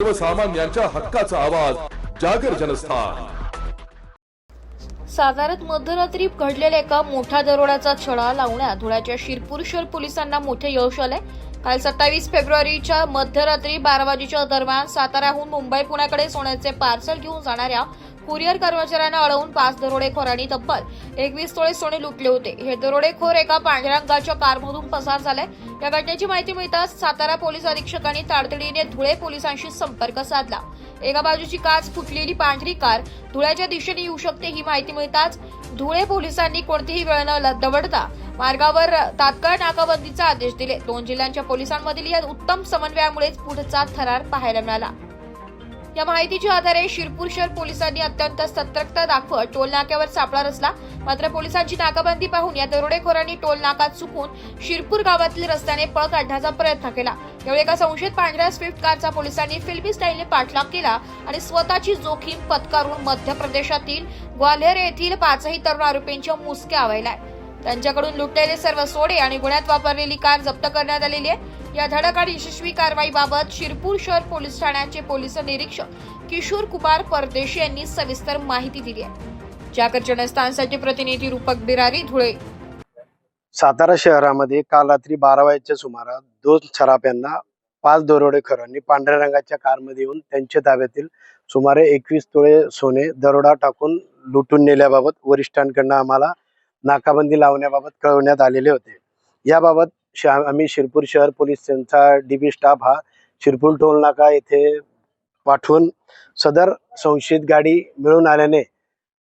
सर्वसामान्यांच्या हक्काचा आवाज जागर जनस्थान। साताऱ्यात मध्यरात्री घडलेल्या एका मोठ्या दरोड्याचा छडा लावण्यात धुळ्याच्या शिरपूर शहर पोलिसांना मोठे यश आले। काल 27 फेब्रुवारीच्या मध्यरात्री 12 वाजेच्या दरम्यान साताऱ्याहून मुंबई पुण्याकडे सोन्याचे पार्सल घेऊन जाणाऱ्या कुरिअर कर्मचाऱ्यांना अडवून 5 दरोडेखोरांनी तब्बल 21 तोळे सोने लुटले होते। हे दरोडेखोर एका पांढऱ्या रंगाच्या कारमधून पसार झाले। या घटनेची माहिती मिळताच सातारा पोलीस अधीक्षकांनी तातडीने धुळे पोलिसांशी संपर्क साधला। एका बाजूची काच फुटलेली पांढरी कार धुळ्याच्या दिशेने येऊ शकते ही माहिती मिळताच धुळे पोलिसांनी कोणतीही वेळ न दवडता मार्गावर तात्काळ नाकाबंदीचे आदेश दिले। 2 जिल्ह्यांच्या पोलिसांमधील या उत्तम समन्वयामुळेच पुढचा थरार पाहायला मिळाला। या माहितीच्या आधारे शिरपूर शहर पोलिसांनी अत्यंत सतर्कता दाखवत टोल नाक्यावर सापळा रचला। मात्र पोलिसांची नाकाबंदी पाहून या दरोडेखोरांनी टोल नाका चुकून शिरपूर गावातील रस्त्याने पळ काढण्याचा प्रयत्न केला। यावेळी एका संशयित पांढऱ्या स्विफ्ट कारचा पोलिसांनी फिल्मी स्टाईलने पाठलाग केला आणि स्वतःची जोखीम पत्करून मध्य प्रदेशातील ग्वाल्हेर येथील 5ही तरुण आरोपींच्या मुसक्या आवळल्या। त्यांच्याकडून लुटलेले सर्व सोडे आणि गुन्ह्यात वापरलेली कार जप्त करण्यात आलेली आहे। या धडक आणि यशस्वी कारवाईबाबत शिरपूर शहर पोलीस ठाण्याचे पोलीस निरीक्षक किशोर कुमार परदेशी यांनी सविस्तर माहिती दिली आहे। जागर जनस्थानसाठी प्रतिनिधी रूपक बिरारी, धुळे। सातारा शहरामध्ये काल रात्री 12 वाजेच्या सुमारास 2 छराप्यांना 5 दरोडेखोरांनी पांढऱ्या रंगाच्या कारमध्ये येऊन त्यांच्या ताब्यातील सुमारे 21 तोळे सोने दरोडा टाकून लुटून नेल्याबाबत वरिष्ठांकडून आम्हाला नाकाबंदी लावण्याबाबत कळवण्यात आलेले होते। याबाबत आम्ही शिरपूर शहर पोलिसांचा डीबी स्टाफ हा शिरपूर टोल नाका येथे पाठवून सदर संशयित गाडी मिळून आल्याने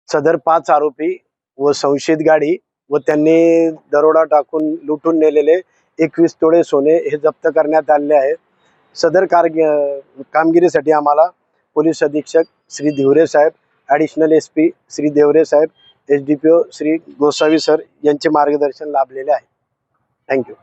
सदर 5 आरोपी व संशयित गाडी व त्यांनी दरोडा टाकून लुटून नेलेले 21 तोळे सोने हे जप्त करण्यात आले आहे। सदर कामगिरीसाठी आम्हाला पोलीस अधीक्षक श्री धिवरे साहेब, ॲडिशनल SP श्री देवरे साहेब, SDPO श्री गोसावी सर यांचे मार्गदर्शन लाभलेले आहे। थँक्यू।